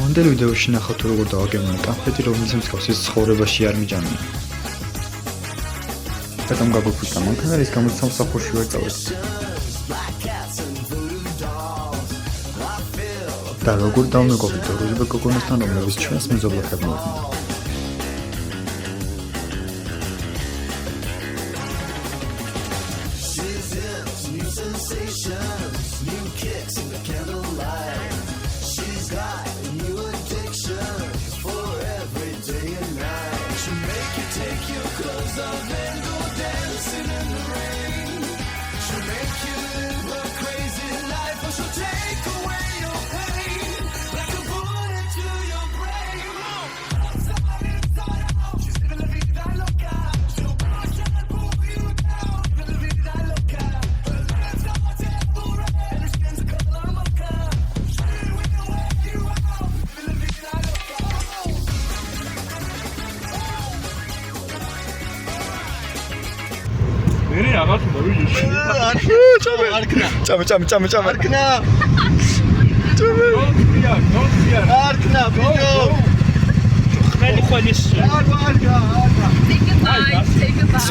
მომდევნო ვიდეოში ნახავთ როგორ დავაგემოვნე კანფეტი, რომელიც მსგავსის ცხოვრებაში არ მიჯანა. Потом გაგვიფუჭდა მანქანა, რის გამოც სამსახურში ვერ წავედი. და როგორ დავმეგობრდით რუზბეკ გოგონასთან, რომლებიც ჩვენს მეზობლად მოხვდა.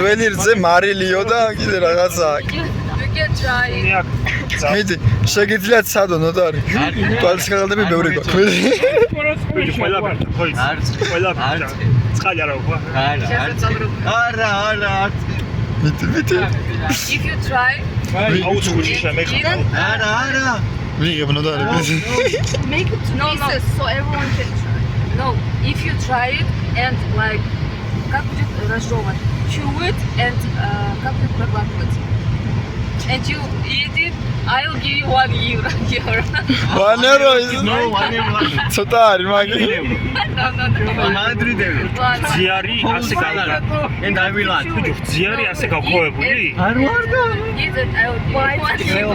ძველი რძე მარილიო და კიდე რაღაცა. მიდი, შეგიძლიათ სადო ნოტარი. თვალის ხალხები ბევრი გვაქვს. მიდი. If you try, მიიღებ ნოტარი. make it pieces so everyone can try. No, if you try it and like, как будет разжевывать? Chew it and как будет проглатывать? And you eat it, I'll give you 1 euro. 1 euro is ცოტა არის მაგი. ძიარი ასე გავიგა. And I will ask. ძიარი ასე გავქოვებული? არ ვარ და. Eat it, I'll give you 1 euro.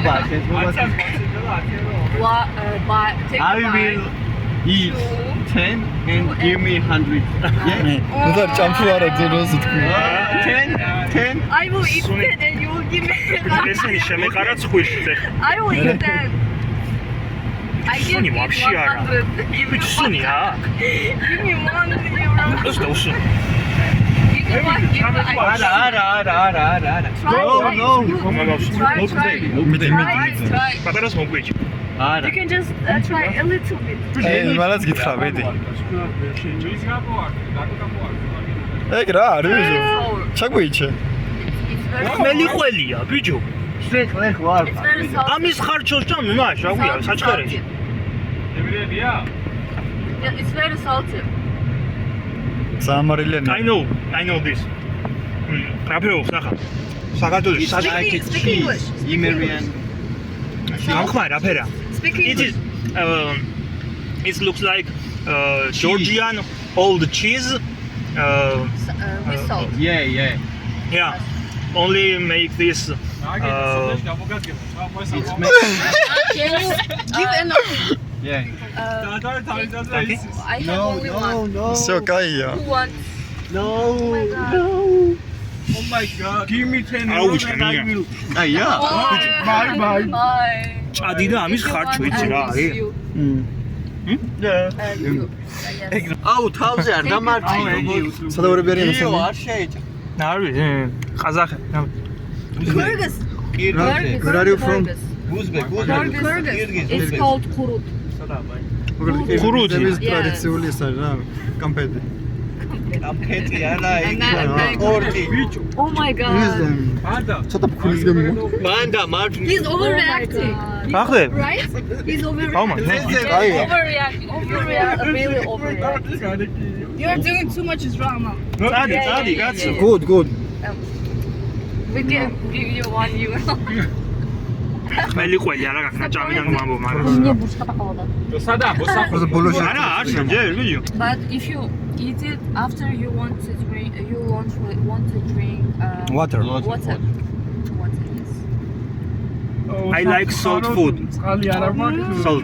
I will eat 10 and give me 100. ნოტარი ჭამფუ არა ძეროზე თქვი. 10. I will eat 10 and you will give me 100. ესენი შემეყარა ცხვიშზე. I will eat 10. I give სუნი you ვაფშე არა. 100. Give me სუნია? Give me 1 euro. ეს დაუსუნი. Give me 1 euro. არა. Try. პატარას მოგვიჭი. You can just try a little bit. მანაც გითხრა ბედი. ეგ რა არის? ჩაგვიჩე. It's very მელი ყველია, ბიჭო. It's very salty. ამის ხარჩოს ჭამე მაშ, აღვია საჩხერეში. Yeah, it's very salty. სამარილენი. I know this. აფეო, სახა. საქართველოს საჩხერეში. Speak English. Imerian. გამხმარ აფერა. Speak It English. is it looks like Georgian old cheese. With salt. Yeah. Only make this It's Can you give enough? yeah. I have only one. No. всё, кайя. Who wants? No. my God. No. Oh my God. Give me 10 Au, euros and I yeah. will. Yeah. Bye. Bye. ჭადი და ამის ხარჩო იცი რა არის? აუ თავზე არ დამარჩი. სადავერები არიან იო ესენი? არ შეეჭა. არის ყაზახი. Kyrgyz. Where are you from? Uzbek. Kyrgyz. It's called kurut. ხურუთი. ეს ტრადიციული ეს არის რა, კამპეტი. კამპეტი არა And ორდი. oh my God. ცოტა ფულის გემო. ბანდა მარტინ. He's overreacting. ახლა Right? He's აუ overreacting. კაია. Overreacting. Really overreacting. You're doing too much drama. წადი კაცო. Good. We can give you 1 euro. მელი ყველია რა გაქნა ჭამიდან მომამბო მაგრამ. просто ბოლოში არა არ შემჯერ ვიდეო. But if you eat it after you want to drink water. Water. Yes. I like salt food. Salt.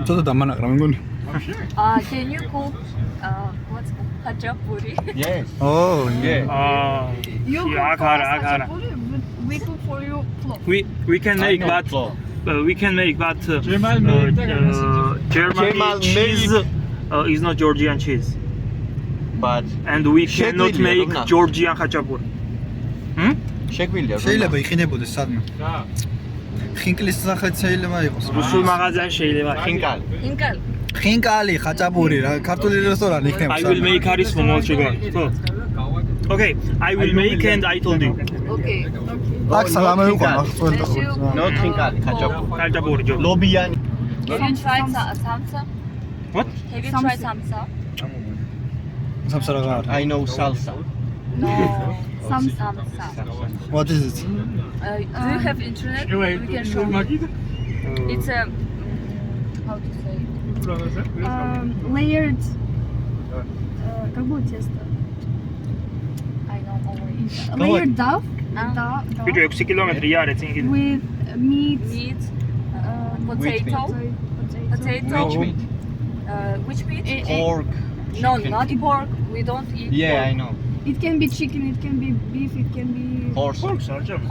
ცოტა დამანაყრა მეგონი. Can you cook what's khachapuri? Yes. Oh, You აქ არა. We cook for you. We can make but we can make, but Cemal made. German cheese is not Georgian cheese, But and we cannot შეგვიძლია, make რომ რა? Georgian ხაჭაპური. შეგვიძლია რომ შეიძლება იყინებოდეს სადმე. რა? ხინკლის სახით შეიძლება იყოს. რუსულ მაღაზიაში შეიძლება. ხინკალი. ინკალ. ხინკალი, ხაჭაპური რა, ქართული რესტორანი იქნება. I will make არის მომავალ შეგარი. ხო. Okay, I will make and I told you. Okay. აქ სალამე უყვა ახლა Thank you. Not ხინკალი, ხაჭაპური. ხაჭაპური ჯო. ლობიანი. Have you tried samsa? What? Have you tried samsa? სამსა რა არის? I know salsa. No. Samsa. What is it? Do you have internet? We can show you. It's a how to say? Layered. Как будет тесто? I know only Layered dough. ბიჭო 6 კილომეტრია არის წინ კიდე. With meat. meat, Which potato, potato. Which meat? Which meat? Pork. No, chicken. not pork. We don't eat Yeah, pork. I know. It can be chicken. It can be beef. It can be. Horse.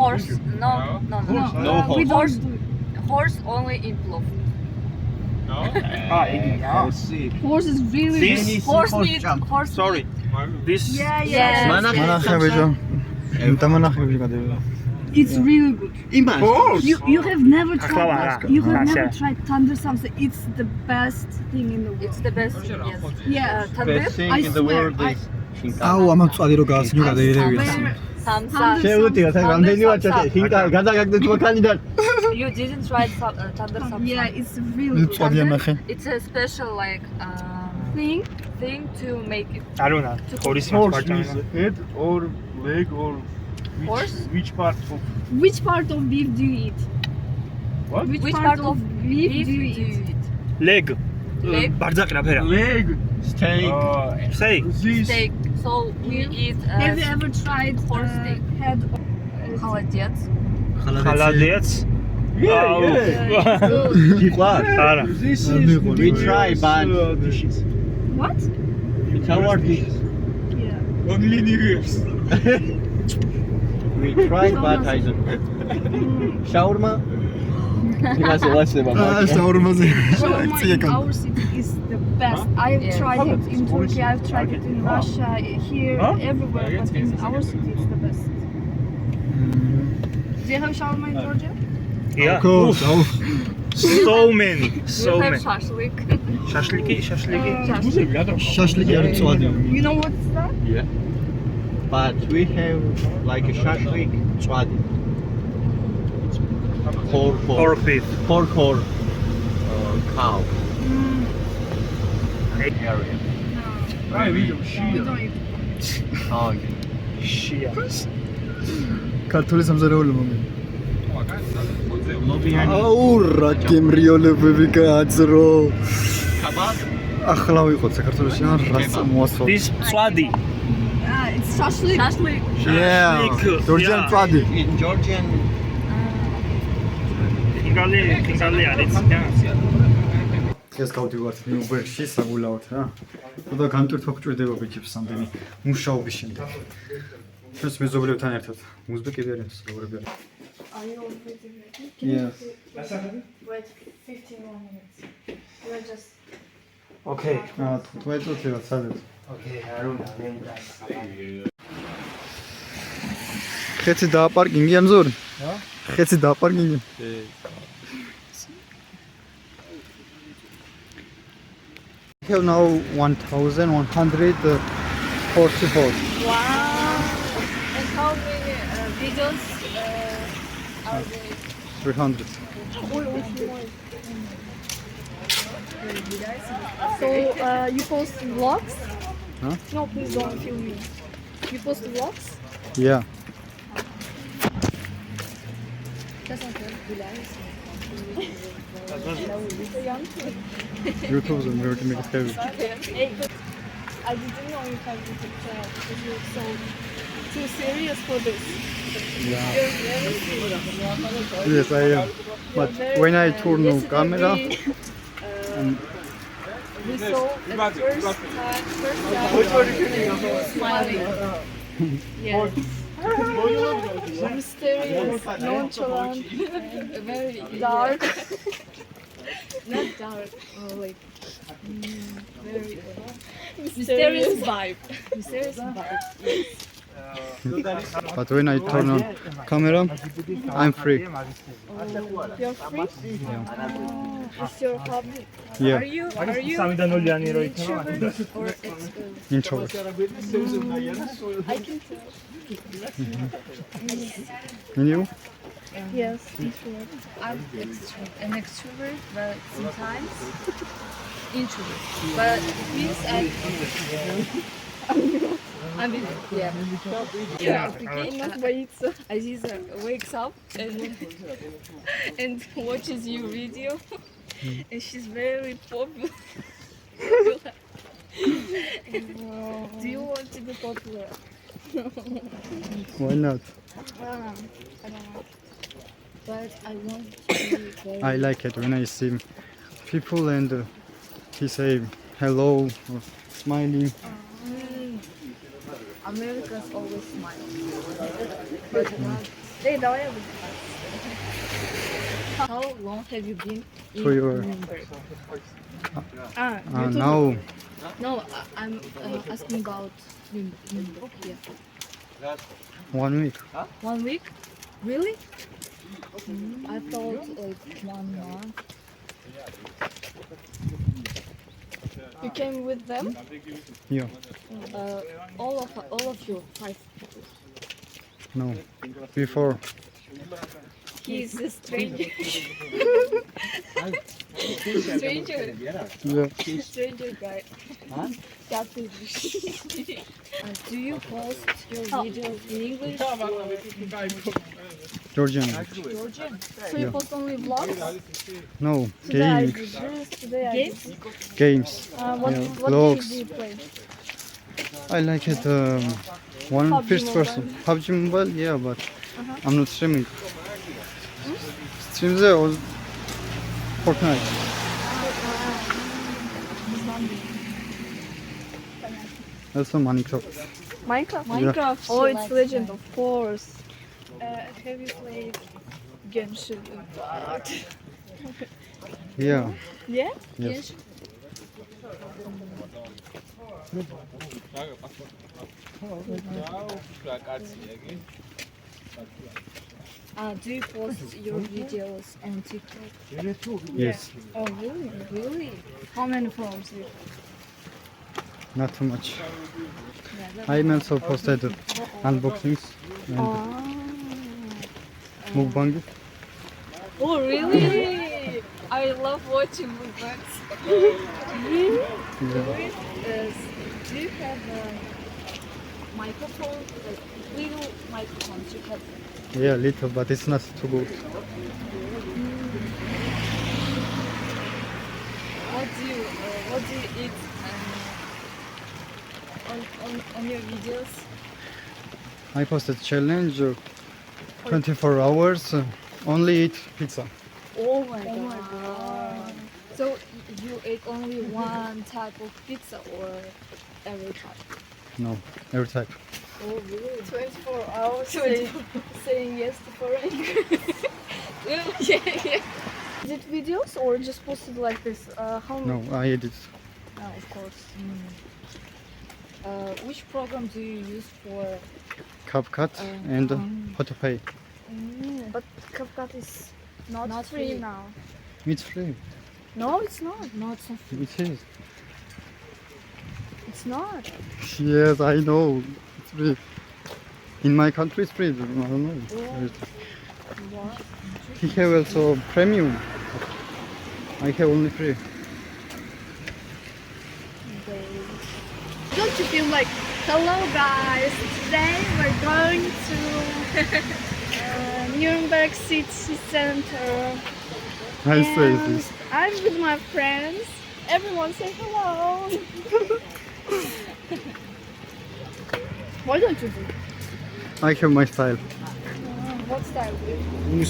Horse. No, no, no. No we horse. don't do it. Horse only in plov. Horse is really. This- good. Horse meat. Horse. Sorry. This Yeah, Yes. yeah. მანახე ბიჭო. დამანახე ბიჭო გადავიდა. It's really good. იმას. You have never Ახლა tried. არა. You have ახლა. never tried tandoor samsa. It's the best thing in the world. It's the best. Yes. Yeah. Tandoor. Best thing I in the swear, world I- is ხინკალი. აუ ამან წვადი რო გაასნიო გადაირევია. Samsa. შეუტიო თან რამდენი ვაჭრე ხინკალი გადაგაგდეთ მოქანიდან. You didn't try tandoor samsa. Yeah, it's really good. წვადი ამახე. It's a special like thing to make it. არ უნდა ხორის Horse მაჭანა. with head or leg or Horse? which part of Which part of beef do you eat? what? Which part of beef beef do you eat? Leg. Leg? ბარძაკი რა ფერა? Leg. Steak. Say. This. steak? So we eat Have you ever tried horse steak? head? холодец. ხალადიაც. Yeah, yeah. გიყვარ? არა. This Let is me go. We try, but dishes. What? it's our dish. Yeah. Only Nigerians. We tried, but I don't know. Shawarma? იმას ევაცება. აა საურმაზე. Shawarma in წიეკა. our city is the best. I've Yeah. tried it in Turkey. I've tried it in Russia. Here, everywhere. But in our city, it's the best. Do you have shawarma in Georgia? Yeah. კოს, აუ. So many. So We have many. shashlik. შაშლიკი. შაშლიკი არის წვადი. You know what's that? Yeah. But we have like a shashlik წვადი. Pork beef. Pork or cow. Area. Right, we do We shit. don't eat. Oh, შია. ქართული სამზარეულო მომი. ლობიანი. აუ რა გემრიოლებები გააძრო. Kebab. ახლა ვიყოთ საქართველოში ან რას მოასწავლე. This წვადი. It's shashlik. Shashlik. Yeah. Georgian Yeah. წვადი. In Georgian. ხინკალი არის. დღეს გავდივართ ნიუ-ბერგში საგულაოდ რა. და განტვირთვა გვჭირდება ბიჭებს სამდენი მუშაობის შემდეგ. ჩვენს მეზობლებთან ერთად უზბეკები არიან, სლოვაკები არიან. Are you already ready? Yes. Wait 15 more minutes. We're just. Okay. აა თვითონ რა სადეთ. Okay, არ უნდა მე. ხეცი დააპარკინგი ამზორი? ჰა? ხეცი დააპარკინგი? We have now 1144. Wow. And how many videos are there? 300. So you post vlogs? Huh? No, please don't film me. You post vlogs? Yeah. YouTube's and we're making it heavy. Hey, but I didn't know you have YouTube channel because you're so too serious for this. Yeah. You're very serious. Yes, I am. But when I turn on camera, We saw at first time you were smiling. Yes. Mysterious, nonchalant, Very dark. not dark, like very Mysterious. vibe. Mysterious vibe. But when I turn on camera, I'm free. You're free? It's your hobby. Yeah, Are you სამიდან 0-იანი რო იქნება. introvert or extrovert? introvert. I can tell. And you? Yes, introvert. I'm an extrovert, but sometimes introvert. But it means I'm in it. Yeah. Not боится. Aziza wakes up and watches your video, and she's very popular. Do you want to be popular? Why not? I don't know. But I want to be very. I like it when I see people and he say hello or smiling. Americans always smile. Давай я буду. How long have you been in To your- Nuremberg? Now No, I'm asking about Nuremberg. Yeah. 1 week. 1 week? Really? I thought like 1 month. You came with them? Yeah. All of you, 5 people. No. Before. He's a stranger. Stranger. Yeah. Stranger guy. Do you post your videos in English or Georgian. Georgian? So you post only vlogs? No. Today I Gaming. did this, today I did Games? Games. What Yeah, what vlogs. games do you play? I like it. One PUBG first person. Mobile. PUBG Mobile. Yeah, but I'm not streaming. Streams or Fortnite. Also Minecraft. Minecraft? Minecraft, Oh, she it's likes Legend, that. of course. Have you played Genshin Impact? Yeah. Yeah? Yes. Do you post your videos on TikTok? Yes. Oh, really? Really? How many followers do you Not too much. have? I also posted unboxings and mukbang. Oh, really? I love watching mukbangs. Yeah. Do you have a microphone? Like little microphones you have? Yeah, little, but it's not too good. What do you eat on your videos? I posted challenge 24 hours only eat pizza. Oh my god. So you ate only one type of pizza or every type? No, every type. Oh really? 24 hours saying yes to foreign. Yeah. Is it videos or just posted like this? How No, I edit. Of course. Which program do you use for? CapCut and Photopay. But CapCut is not, Not free free. now. It's free. No, it's not. Not so. It is. It's not. Yes, I know. It's free. In my country, it's free. I don't know. What? He have also premium. I have only free. Don't you feel like, hello guys, today we're going to Nuremberg City Center. I say And this. I'm with my friends. Everyone say hello. Why don't you do? I have my style. What style do you?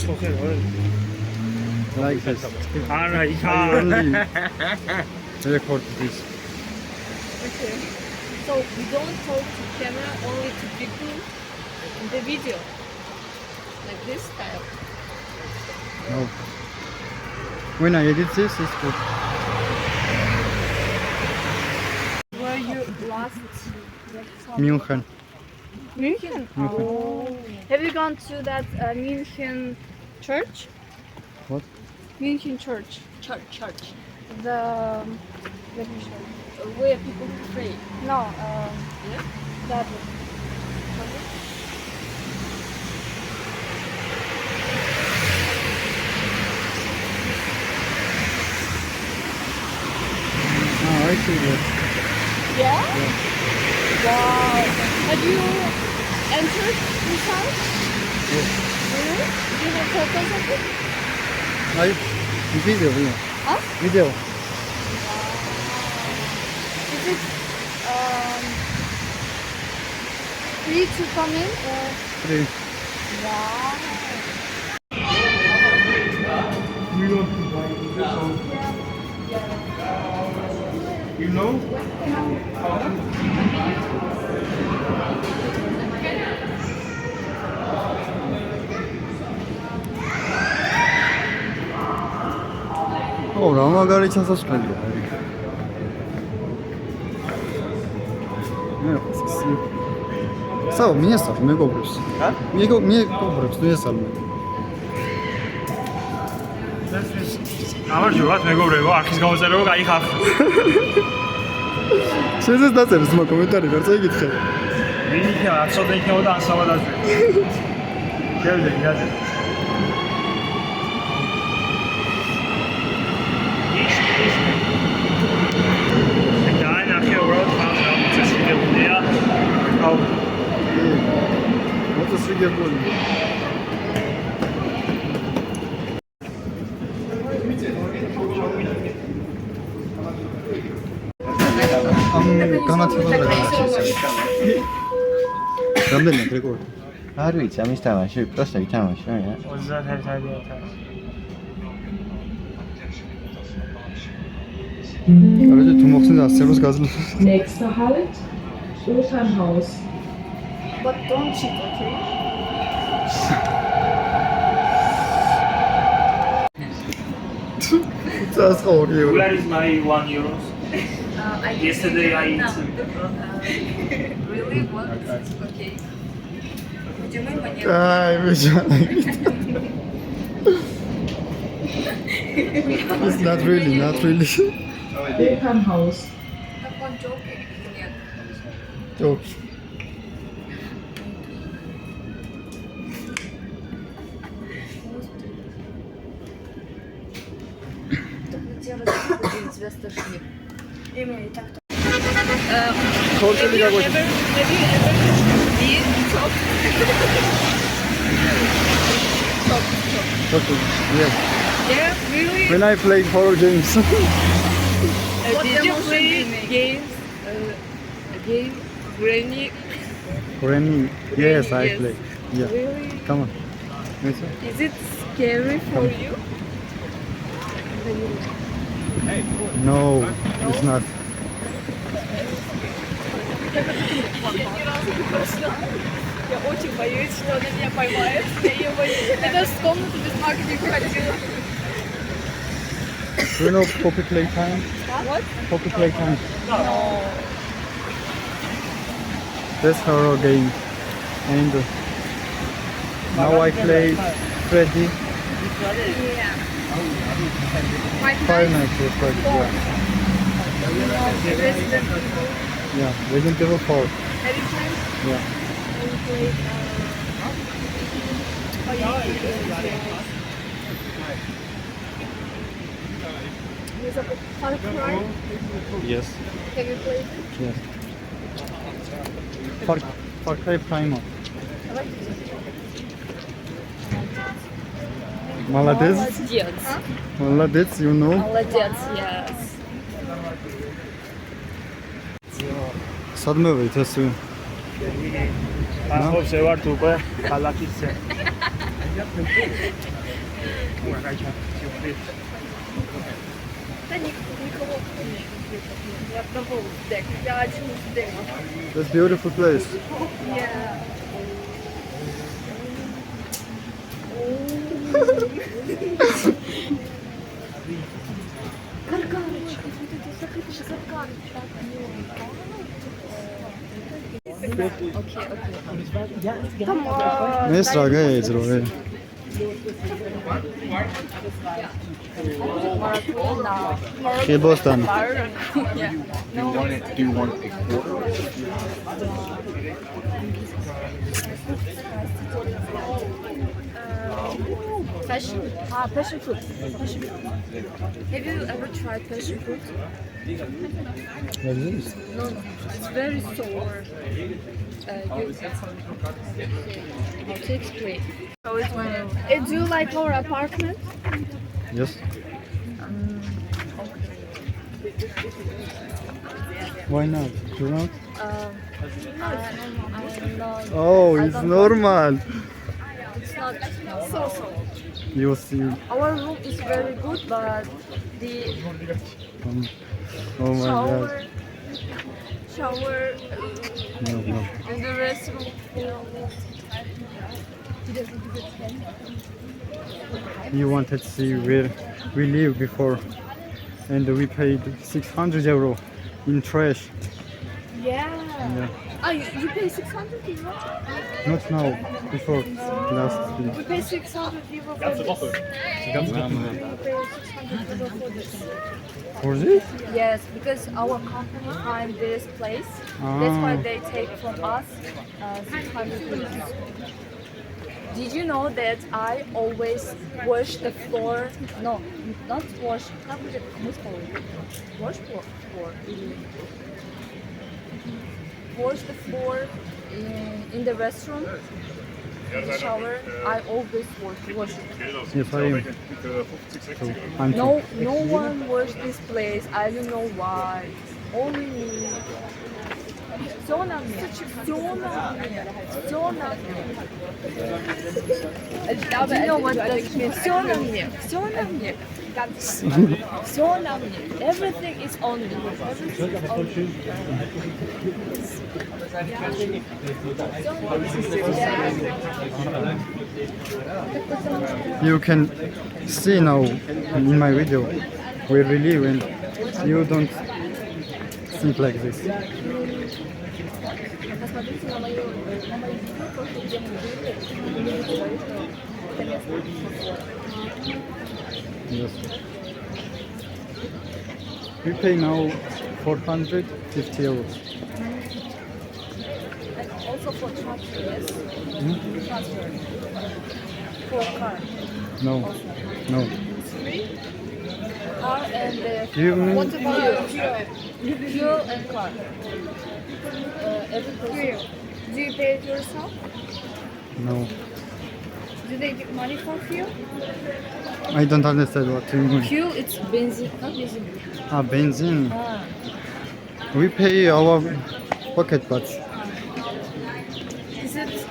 Like this. არა, იქ I only record this. Okay. So we don't talk to camera, only to people. in the video. Like this style. No. When I edit this, it's good. Where you last? München. München. Oh. Have you gone to that München church? What? München church. Church. The let me show you. Where people pray. No. Yeah. That one. Oh, I see that. Yeah? Wow. Have you entered this house? Yes. Really? Do you have photos of it? Video, yeah. Huh? Video. Is it free to come in or? Free. Wow. You know? 라마가리 찾았을걸요. Sağ ol, niye sağ? Ne kovuyorsun? Ha? Niye kovuyorsun? Niye sağ? გამარჯობათ მეგობრებო, არქის გამოწერება გაიხარხა. შეიძლება დაწეროს მაგ კომენტარი, ვერ წაიგითხე. ვინ იქნება, რა ცოტა იქნებოდა ან საბადაზე. შევიდე, გიაზე. დაინახე უბრალოდ ხალხს რა მოწესრიგებულია. აუ, მოწესრიგებულია. განათლება რა რამდენია გრიგორი? არ ვიცი, ამის თამაში, პროსტა ვითამაშო, რა. 31,000. Короче, თუ მოხსენდა 100-ს გაძლევს. Nächster Halt, Opernhaus. But don't cheat, okay? That's all you. Where is my €1? Yesterday I eat. Really? What? Okay. Где мы монеты? Ay, It's not really. Opernhaus. Так он joking? Нет. Jokes. Так на тебя разговаривать, тебя стошнит. Именно и так. Totally Have you ever been top? Okay. Yes. Yeah, really? When I played horror games. What Did you emotion do play you make? games? Game Granny? Granny. Yes, I Yes. play. Yeah. Really? Come on. Yes, sir. Is it scary for you? No, it's not. Я очень боюсь, что она меня поймает. Я ее боюсь. Я даже в комнату без маски не ходила. Do you know Poppy Playtime? What? Poppy Playtime. No. That's horror game. And now I play Freddy. Yeah. Five Nights at Freddy. Yeah. Resident Evil. Yeah. Resident Evil 4. Every time Yeah. we played. Far Cry. Yes. Have you played it? Yes. Far Cry Primal. Молодец. Молодец. Молодец, you know. Молодец, yes. სადმე ვით ეს? ახობს ევართ უკვე ქალაქისზე. Да никого нет. Я одного дек. Я один дек. That's beautiful place. Yeah. Come on. ეს რა გაეძრო ე ხილბოსტანი Do you want a quarter? Passion. Passion fruit. Passion fruit. Have you ever tried passion fruit? No, it's very sour. It tastes great. So it's my Do you like our apartment? yes why not do you not I'm not. oh it's normal It's not so. you see Our room is very good, but the oh my god shower no in the restroom. you wanted to see where we live before and we paid 600 euro in trash yeah You pay 600 euro? not now before last week We pay 600 euro for this. We pay 600 euro for this. for this Yes, because our company find this place. That's why they take from us 600 euros. Did you know that I always wash the floor? No, not wash. How would it wash floor? Wash the floor in the restroom, in the shower. I always wash it. yes I am so I'm No one wash this place. I don't know why. Only me. Все на мне. You know what that means? Все на мне. Everything is on me. Everything is on me. you can see now in my video where we live and you don't think like this Посмотрите на мою видео, просто где мы были, и мне говорили, что это место. yes we pay now 450 euros And also for transfer, yes? Transfer. For car. no Car and you mean what about fuel and car? Every person. Do you pay it yourself? no Do they give money for fuel? I don't understand what you mean Fuel, it's benzene, not benzene. benzene we pay our pocket but Is it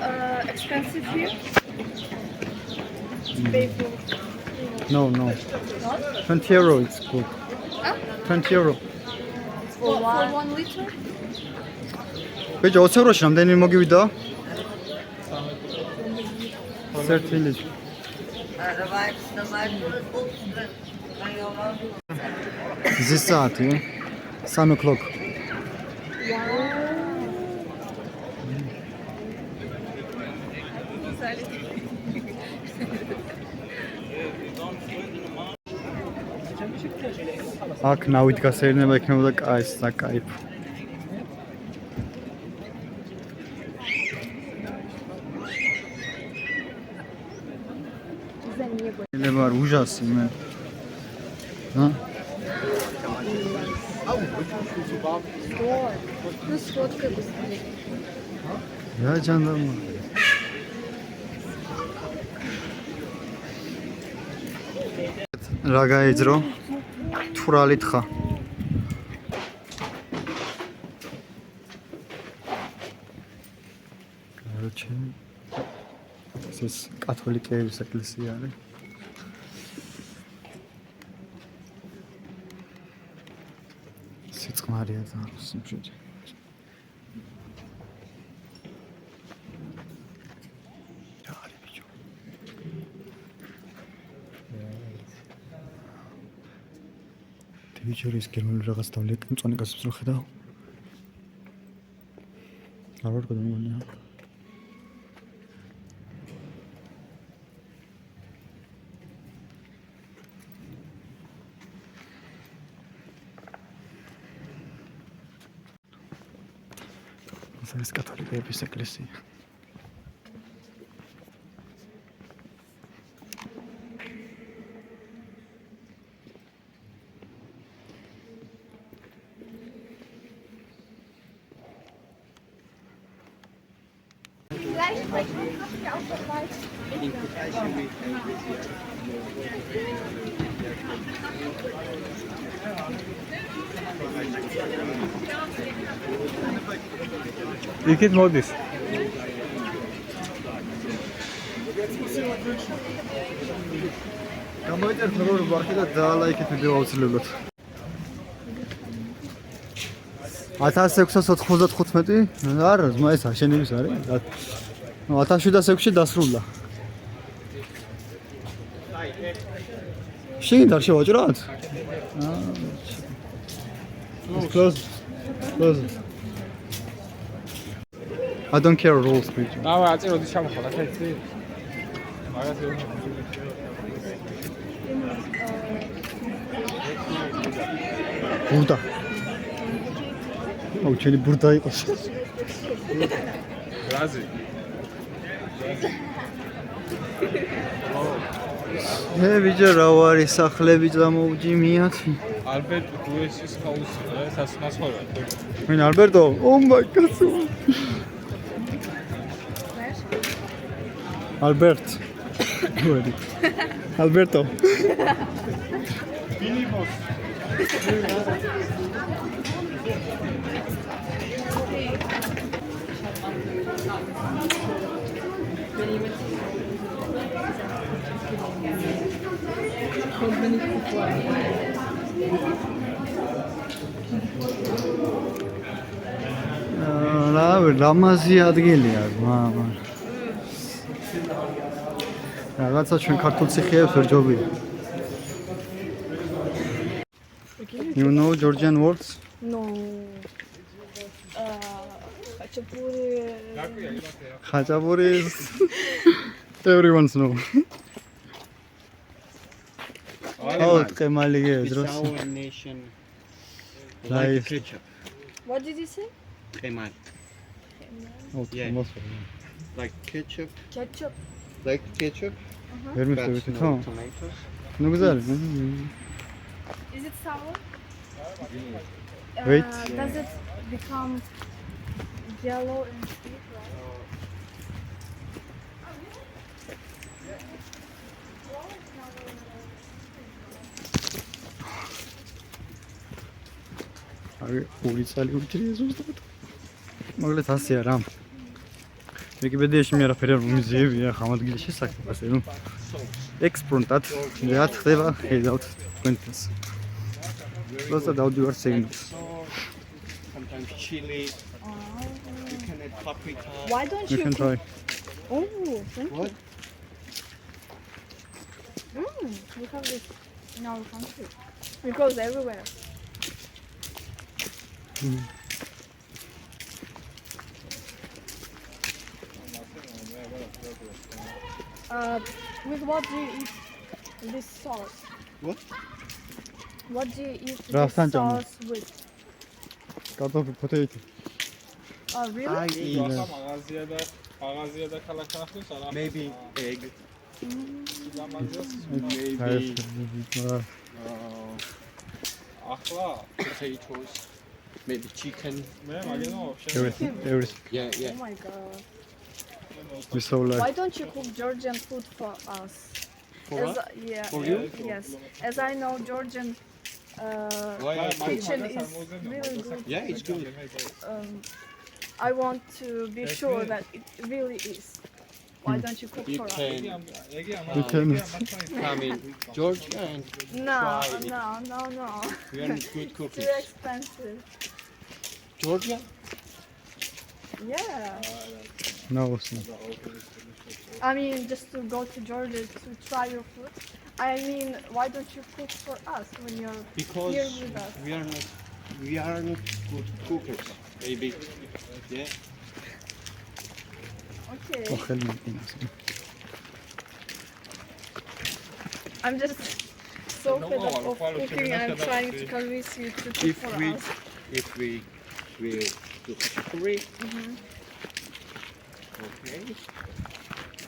expensive here? To pay for no 20 euro it's good 20 euro For for one. 1 liter? 그죠 5,000원씩 რამდენი მოგივიდა 30 ლიტრი this საათი 3 o'clock აქ ნავით გასეირნება იქნებოდა კაი საკაიფო შეიძლება არ ужаси მე Ну, сфоткай быстрее. я жандарма რა გაიძრო თურალი თხა короче ეს კათოლიკეების ეკლესია არის სიწყმარია და სიმშვიდე რა არის ბიჭო ტივიჩერის გერმანული რაღაც დავლეკ მწვანე კაცებს რო ხედავ. არ ვარ გადამონია. ეს კათოლიკების ეკლესია. იქით მოდის. გამოიწერთ როგორ ვარქი და დაალაიქეთ ვიდეო აუცილებლად. 1695 არა, ზმა ეს აშენების არის. 1706-ში დასრულდა. შენ არ შევაჭრათ? Close. I don't care rules, please. დავა აწერ ოდი ჩამოხვალ ახლა იცი? მაგას ბურდა. აუ, ჩემი ბურდა იყოს. რაზი? ბიჭო, რა ვარი სახლები წამოვჯიმიათ. ალბერტ დუესის ჰაუსი, სასმასხოლა. მინ ალბერტო? Oh my god. Albert. Alberto. Bilibos. ლამაზი ადგილია, მამა. რაღაცა ჩვენ ქართულ ციხეებს ვერ ჯობია. You know Georgian words? No. Khachapuri is everyone's know. Oh, qemali gedros. Our nation Like ketchup. What did you say? Qemal. Oh, Yeah. most. Like ketchup. Ketchup. Like ketchup. ვერ But მივხვდებით, no ხო? tomatoes. ნუ გზარი. Is it sour? Wait. Does it become yellow and sweet, right? აი, ორი წალი უჭირია ზუსტად. მაგალითად ასეა რა. ვიკიპედიაში მე არაფერი არ მომიზიებია ხამადგილის შესახებ, ასე რომ ექსპრონტად რაც ხდება, ხედავთ თქვენთვის. просто დავდივარ სეგმენტს. Sometimes chili. You can add paprika. Why don't You you can try. Oh, thank What? you. We have this in our country. It goes everywhere. With what do you eat this sauce? What? What do you eat this Rafsan jamu. sauce with? კარტოფი, potato. Oh, really? I eat მაღაზია და ქალაქ ახლის არა. maybe egg. ახლა Potatoes. Maybe chicken. მე მაგენო Everything. Yeah, Oh yeah. my god. We so like. Why don't you cook Georgian food for us? For As us? yeah. For you? Yes. As I know, Georgian Why? kitchen is really good. Yeah, it's good. I want to be sure that it really is. Why don't you cook You for us? can You can. come in Georgia and No, try it. no. We are good Too cookies. expensive. Georgia? Yeah. No. I mean, just to go to Georgia to try your food. I mean, why don't you cook for us when you're Because here with us? we are not good cookers, maybe. Yeah. Okay. ხელი მიტინას. I'm just so fed up of cooking and trying to convince you to cook for us. If we will do curry, okay,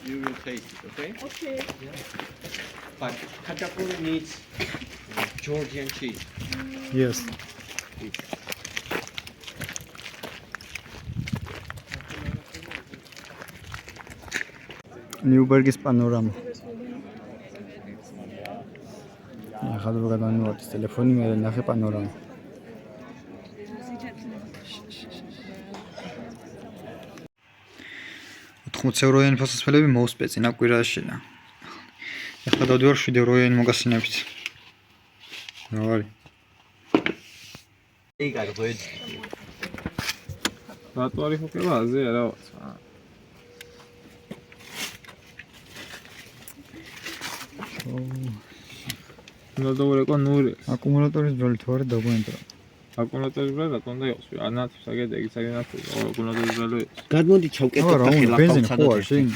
you will taste it, okay? Okay. But khachapuri needs Georgian cheese. Yes. Newberg's panorama. ახლა რო გადავმოვარდი ტელეფონი, მე ნახე პანორამა. €80 ფასისფელები მოუსპეცინა კვირაშინა. ახლა დავდივარ €7 მოგასინებით. რა არის? ეგარ ღვეძ. რატო არის ხოკება აზე რაღაც? ნოდორეკო ნური. აკუმულატორის ძველი თუ არა დაგვენდრა. აკუმულატორის ბრა რატომ და იყოს? ანათ საგედა იგი საგედა აკუმულატორის ბრა ის. გადმოდი ჩავკეთო რა უნდა ბენზინი ხო არ შენ?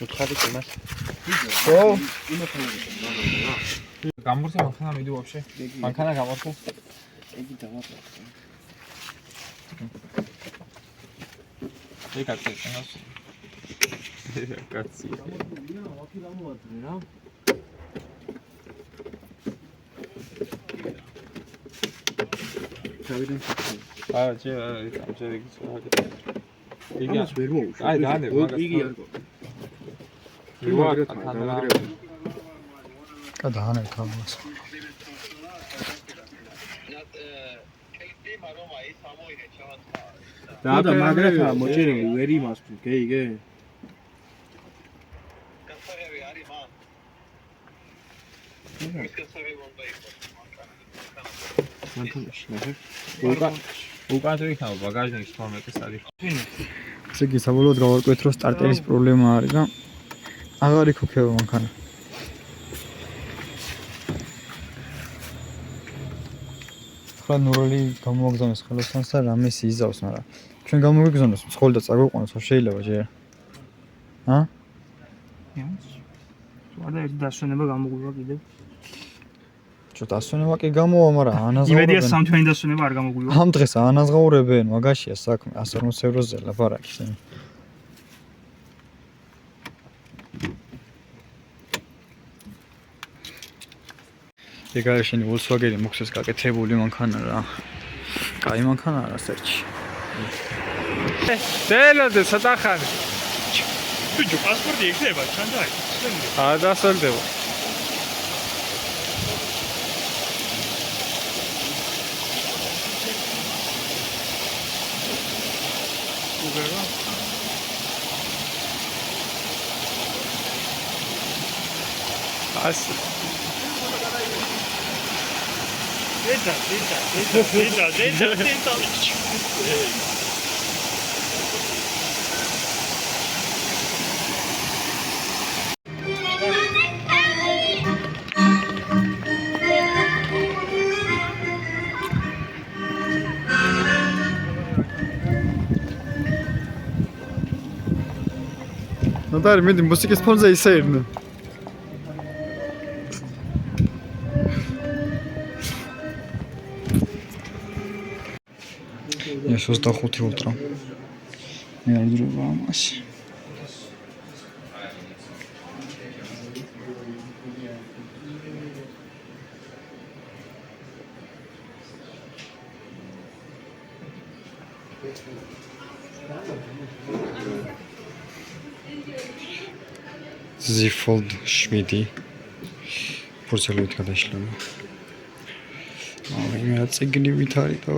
უთხარი იმას. ხო? გამორთე მანქანა მიდი ვაფშე? მანქანა გამორთე? იგი დავაპროექტ. ეგ კაცი ენას. ეგ კაცი. ჩავიდან. ამჯერ იგი სწორად. იმას ვერ მოუშვა. აი დაანე მაგას. იგი არ გო. გადაანე თამას. და მაგრათა მოჭერები ვერ იმას გეიგე? გასაღები არის მან. ის გასაღები უნდა იყოს მანქანა. მანქანაში ნახე. უკან თუ იქნება ბაგაჟნიკის 12 საათი. ესე იგი საბოლოოდ გავარკვიეთ რომ სტარტერის პრობლემა არის და აღარ იქოქება მანქანა. ხლა ნურალი გამოგზავნეს ხელოსანს და რამეს იზავს, მაგრამ ჩვენ გამოგიგზავნოს მცხოლი და წაგვიყვანოს რა შეიძლება ჯერ? ა? ვარ და ერთი დასვენება გამოგვივა კიდევ. čo დასვენება კი გამოვა, მაგრამ ანაზღაურებენ. იმედია სამთვიანი დასვენება არ გამოგვივა. ამ დღეს ანაზღაურებენ, მაგაშია საქმე, 140 ევროზე ლაპარაკი შენ. ეგ არის შენი Volkswagen მოხსეს გაკეთებული მანქანა რა. კაი მანქანა რა სერჩი. დელოდე სადახანი. ბიჭო, პასპორტი იქნება, ჩანდა? დასალდება. ასე დედა. ნოტარი მიდი მუსიკის ფონზე ისე ერნო. ეს 25 ულტრა. მე არ ძროვა ამაში. Zifold 7 ფურცელით გადაშლება. მე რა წიგნივით არის და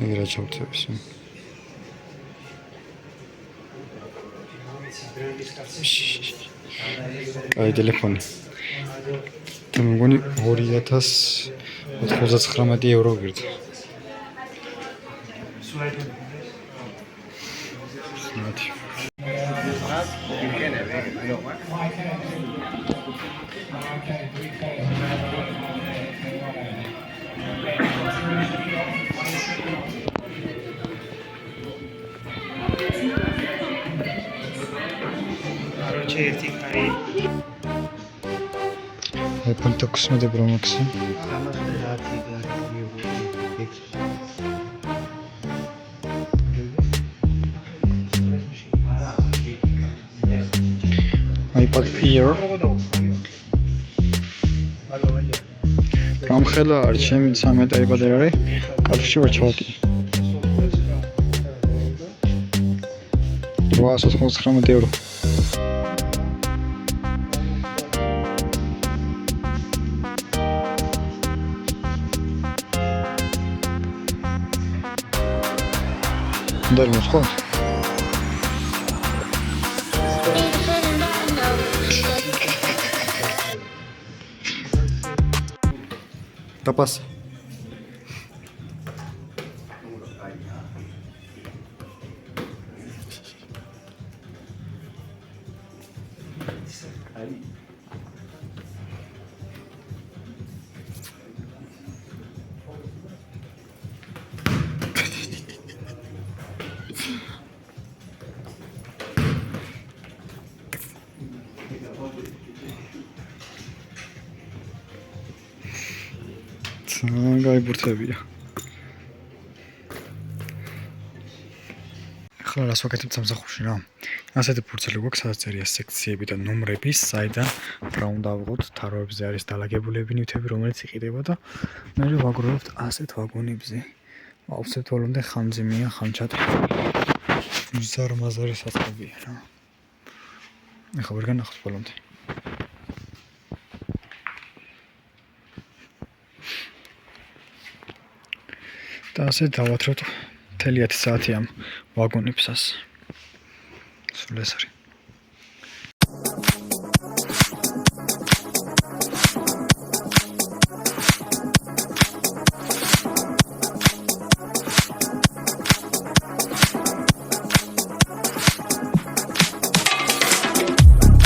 მე რა ჩავწევს. კაი ტელეფონი. და მგონი 2099 евро გირდა. სნადი. Короче, ერთი კარი. iPhone 16 Pro Max. iPad Air. გამხელა არის ჩემი 13 iPad Air არის. კაფეში ვარ ჩავდი. 899 евро. Дай мне сход. Тапас. გაიბურთებია. ახლა რას ვაკეთებ სამსახურში რა? ასეთი ფურცელი გვაქვს, სადაც წერია სექციები და ნომრები, საიდან რა უნდა ავიღოთ, თაროებზე არის დალაგებულები ნივთები, რომელიც იყიდება და მე ვაგროვებთ ასეთ ვაგონებზე. ავსებთ ბოლომდე ხანძიმია, ხანჩად. ზარმაზარი საწყობია რა. ახლა ვერ განახოთ ბოლომდე. და ასე დავათროთ მთელი 10 საათი ამ ვაგონებსას. სულ ეს არის.